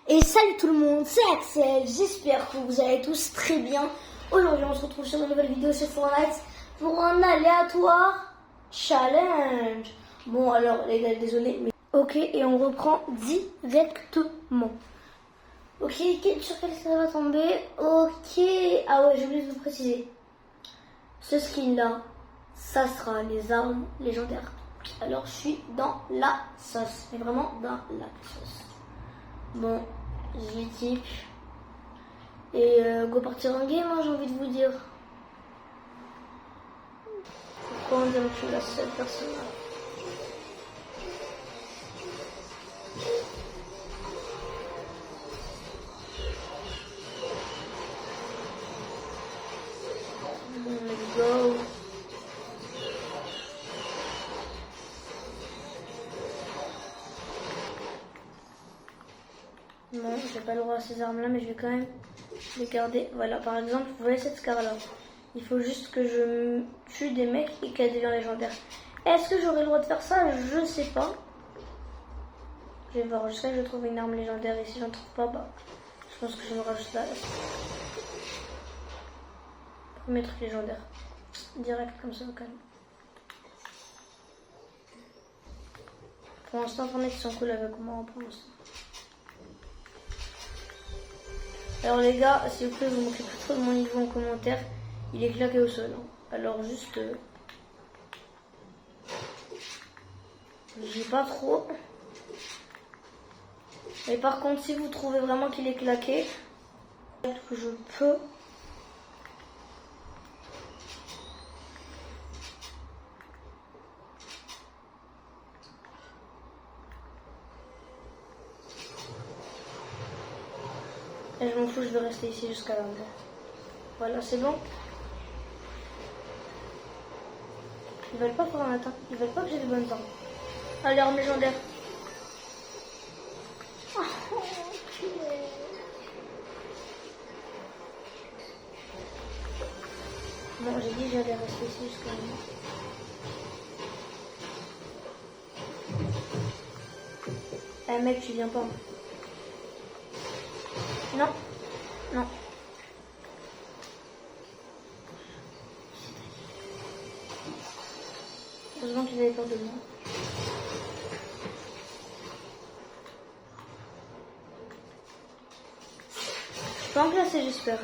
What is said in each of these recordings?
Et salut tout le monde, c'est Axel, j'espère que vous allez tous très bien. Aujourd'hui on se retrouve sur une nouvelle vidéo sur Fortnite pour un aléatoire challenge. Bon alors les gars, désolé, mais ok, et on reprend directement. Ok, sur quel ça va tomber? Ok, ah ouais, j'ai oublié de vous préciser. Ce skin là, ça sera les armes légendaires. Alors je suis dans la sauce, mais vraiment dans la sauce. Bon, je l'équipe. Et go partir en game, hein, j'ai envie de vous dire. Pourquoi on dirait que je suis la seule personne là? Bon, let's go. Non, j'ai pas le droit à ces armes là, mais je vais quand même les garder. Voilà, par exemple, vous voyez cette scar là. Il faut juste que je tue des mecs et qu'elle devient légendaire. Est-ce que j'aurai le droit de faire ça? Je sais pas. Je vais voir jusqu'à ce que je trouve une arme légendaire, et si j'en trouve pas, bah je pense que je me rajoute là. Premier truc légendaire. Direct comme ça au calme. Pour l'instant, Fortnite ils sont cool avec moi pour l'instant. Alors les gars, s'il vous plaît, vous moquez pas trop de mon niveau en commentaire. Il est claqué au sol. Alors juste... j'ai pas trop. Mais par contre, si vous trouvez vraiment qu'il est claqué, que je peux... Et je m'en fous, je vais rester ici jusqu'à là. Voilà, c'est bon. Ils veulent pas faire un matin. Ils veulent pas que j'ai des bonnes armes. Allez, arme légendaire. Bon, j'ai dit que j'allais rester ici jusqu'à là. Eh mec, tu viens pas. Non. Non. Heureusement qu'ils avaient peur de moi. Je peux en classer, j'espère.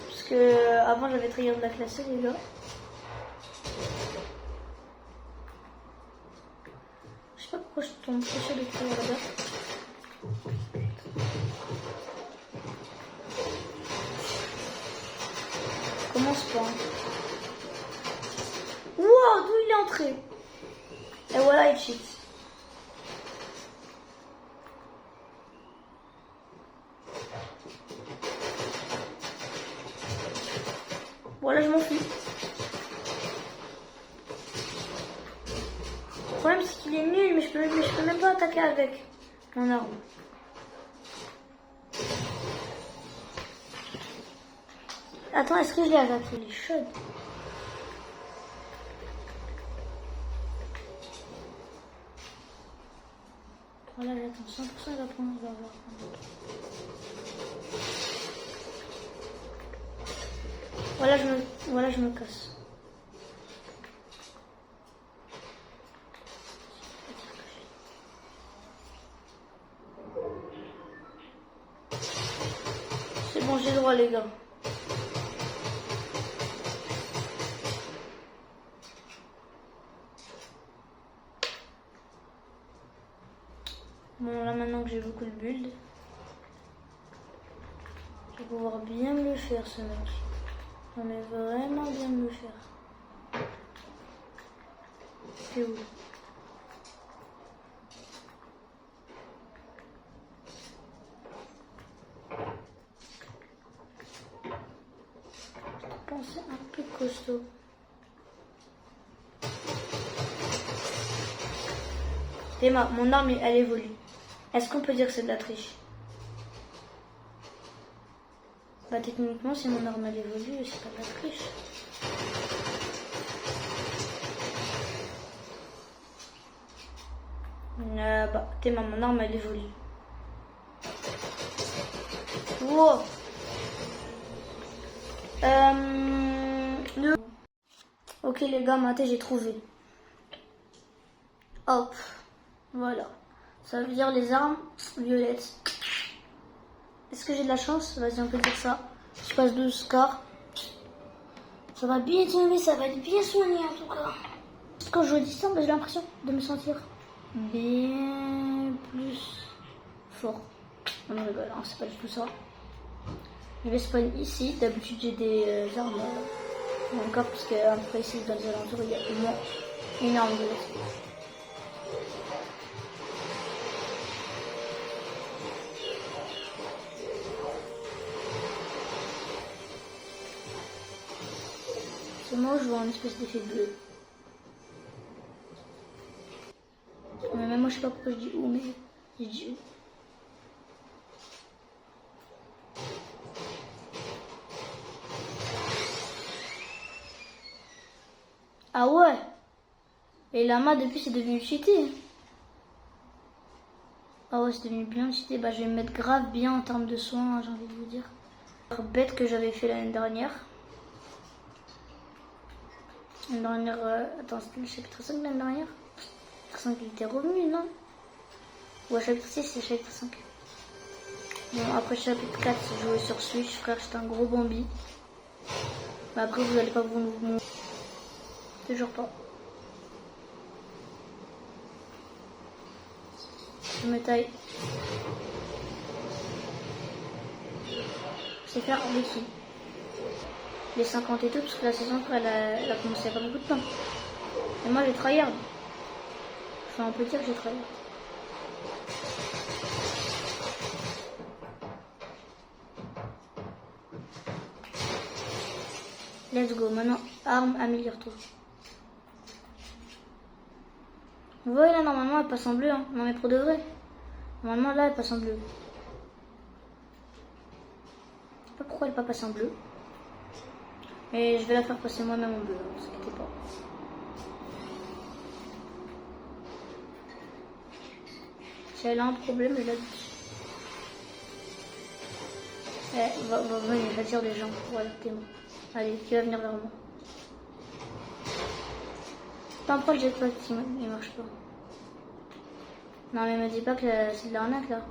Parce que avant j'avais trigger de la classer, les gars. Je sais pas pourquoi je tombe trop sur les trigger là-bas. Commence pas. Wow, d'où il est entré? Et voilà, il cheat. Voilà, je m'enfuis. Le problème, c'est qu'il est nul, mais je peux même pas attaquer avec mon arme. Attends, est-ce que je l'ai attaqué? Il est chaud. Voilà, j'attends 100%, il va prendre, il va voir. Voilà, je me casse. C'est bon, j'ai le droit, les gars. Bon, là maintenant que j'ai beaucoup de build, je vais pouvoir bien me le faire, ce mec. Non mais vraiment bien me le faire. C'est où? Je pensais un peu costaud. Théma, mon arme elle évolue. Est-ce qu'on peut dire que c'est de la triche? Bah techniquement si mon arme elle évolue, c'est pas de la triche. Bah, t'es mon arme elle évolue. Wow. Ok les gars, maintenant j'ai trouvé. Hop. Voilà. Ça veut dire les armes violettes. Est-ce que j'ai de la chance? Vas-y, on peut dire ça. Je passe 12 quarts. Ça va bien tomber, ça va être bien soigné en tout cas. Quand je dis ça, j'ai l'impression de me sentir bien plus fort. On rigole, hein, c'est pas du tout ça. Je vais spawn ici. D'habitude, j'ai des armes encore, parce qu'après ici, dans les alentours, il y a au moins une arme de l'autre. Moi je vois un espèce d'effet bleu. Mais même moi je sais pas pourquoi je dis où, mais je dis où. Ah ouais. Et Lama depuis c'est devenu cheaté. Ah ouais, c'est devenu bien cheaté. Bah je vais me mettre grave bien en termes de soins, hein, j'ai envie de vous dire. Bête que j'avais fait l'année dernière. L'année dernière, attends, c'était le chapitre 5 l'année dernière. Chapitre 5 il était revenu, non? Ouais, chapitre 6 c'est chapitre 5. Bon, après chapitre 4 j'ai joué sur Switch, frère, j'étais un gros Bambi. Mais après vous allez pas vous montrer. Toujours pas. Je me taille. C'est faire des kills. Les 50 et tout, parce que la saison elle a commencé il y a pas beaucoup de temps. Et moi j'ai tryhard. Enfin on peut dire que j'ai tryhard. Let's go, maintenant arme, améliore-toi. Vous voyez là normalement elle passe en bleu, hein. Non mais pour de vrai. Normalement là elle passe en bleu. Je sais pas pourquoi elle pas passe en bleu. Mais je vais la faire passer moi-même en bleu, ne vous inquiétez pas. Si elle a un problème, je la dis. J'attire des gens. Voilà, t'es moi. Allez, qui va venir vers moi? Attends, pourquoi le jetpack il marche pas? Non mais me dis pas que c'est de l'arnaque là.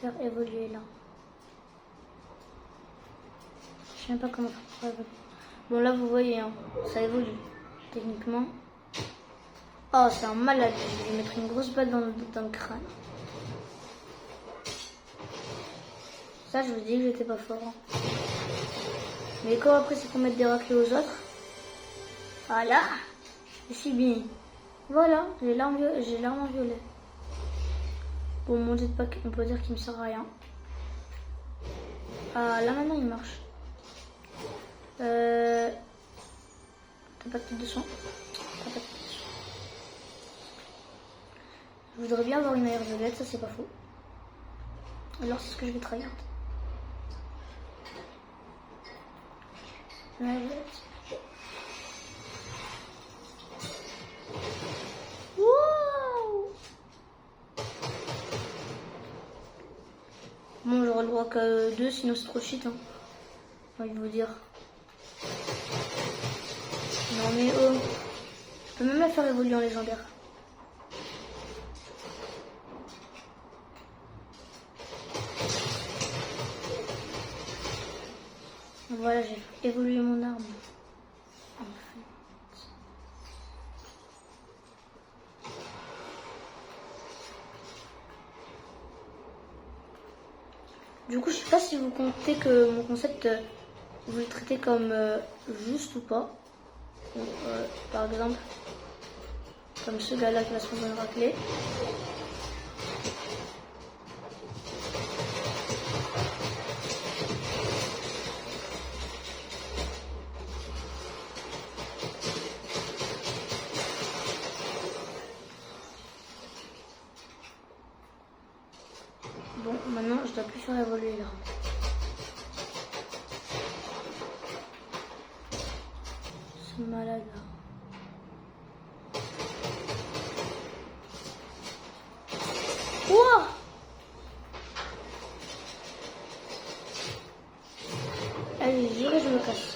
Faire évoluer là. Je sais même pas comment faire. Bon là vous voyez, hein, ça évolue. Techniquement. Oh c'est un malade, je vais mettre une grosse balle dans le crâne. Ça je vous dis que j'étais pas fort. Hein. Mais quand après c'est pour mettre des raclés aux autres. Voilà. Je suis bien. Voilà, j'ai l'arme en violet. Bon mon jetpack on peut dire qu'il me sert à rien. Ah là maintenant il marche. T'as pas de tête de soin. T'as pas de tête de soin. Je voudrais bien avoir une aire violette, ça c'est pas faux. Alors c'est ce que je vais tryhard. Une aire violette. Wow. Bon j'aurai le droit qu'à 2 sinon c'est trop shit hein. J'ai envie de vous dire. Non mais oh. Je peux même la faire évoluer en légendaire. Voilà, j'ai évolué mon arme. En fait. Du coup, je sais pas si vous comptez que mon concept, vous le traitez comme juste ou pas. Donc, par exemple, comme ce gars-là qui va se prendre une raclée. Bon, maintenant, je dois plus faire évoluer là. de malade là. Ouah! Allez, je me casse.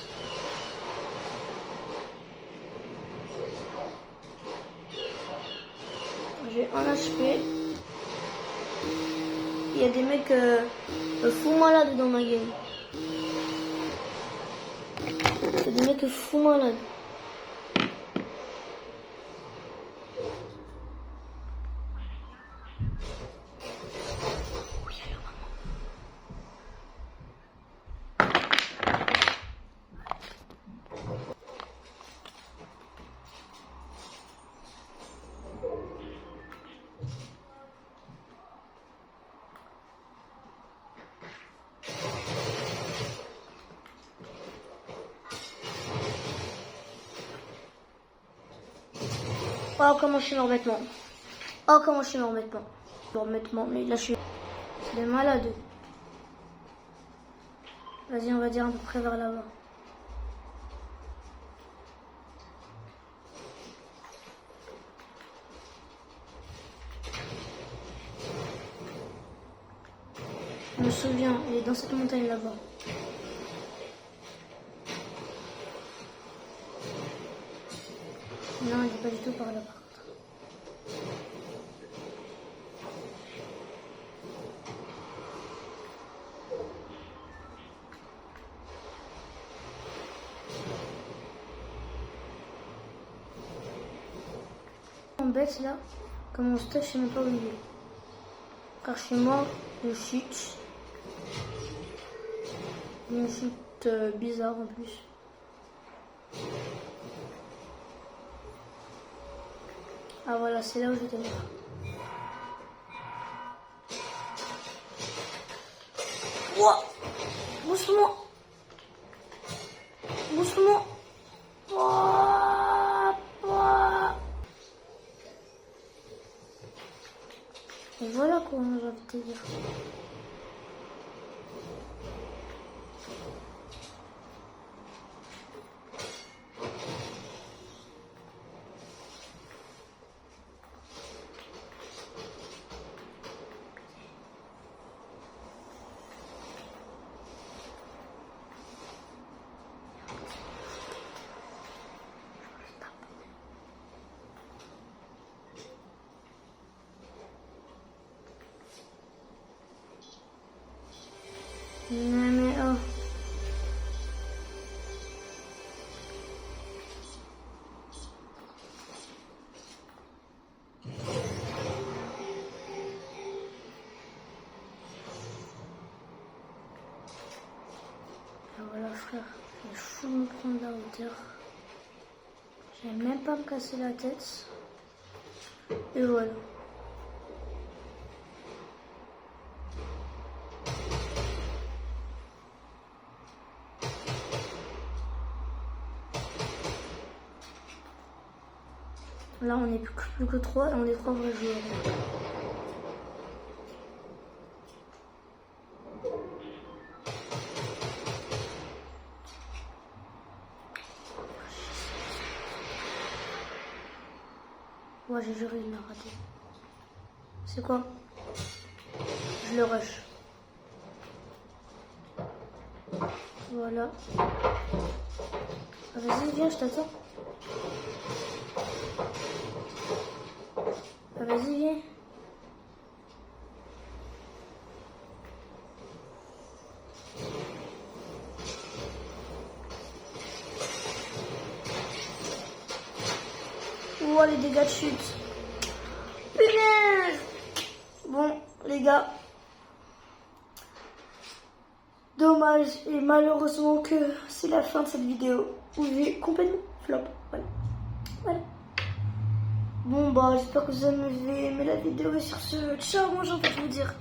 J'ai un HP. Il y a des mecs fous malades dans ma game. Il y a des mecs fous malades. Oh, comment je suis mes revêtements. Oh, comment je suis mes revêtements. Mais là, je suis... C'est des malades. Vas-y, on va dire à peu près vers là-bas. Je me souviens, il est dans cette montagne là-bas. Non, il n'est pas du tout par là. En bête là, comme mon stuff, je sais même pas où il est. Car chez moi, je chute. Une chute bizarre en plus. Ah voilà, c'est là où j'étais mort. Ouah! Doucement! Doucement! Ouah! Ouah! Et voilà quoi, j'ai envie de te dire. Mais oh. Et voilà frère, je fous de me prendre la hauteur. J'aime même pas me casser la tête. Et voilà. Là, on n'est plus que 3 et on est 3 vrais joueurs. Ouais, j'ai juré, il m'a raté. C'est quoi? Je le rush. Voilà. Ah, vas-y, viens, je t'attends. Ah, vas-y, viens. Oh, les dégâts de chute. Punaise! Bon, les gars. Dommage et malheureusement que c'est la fin de cette vidéo où j'ai complètement flop. Voilà. Bon, bah, j'espère que vous avez aimé la vidéo et sur ce, ciao, moi j'ai envie de vous dire.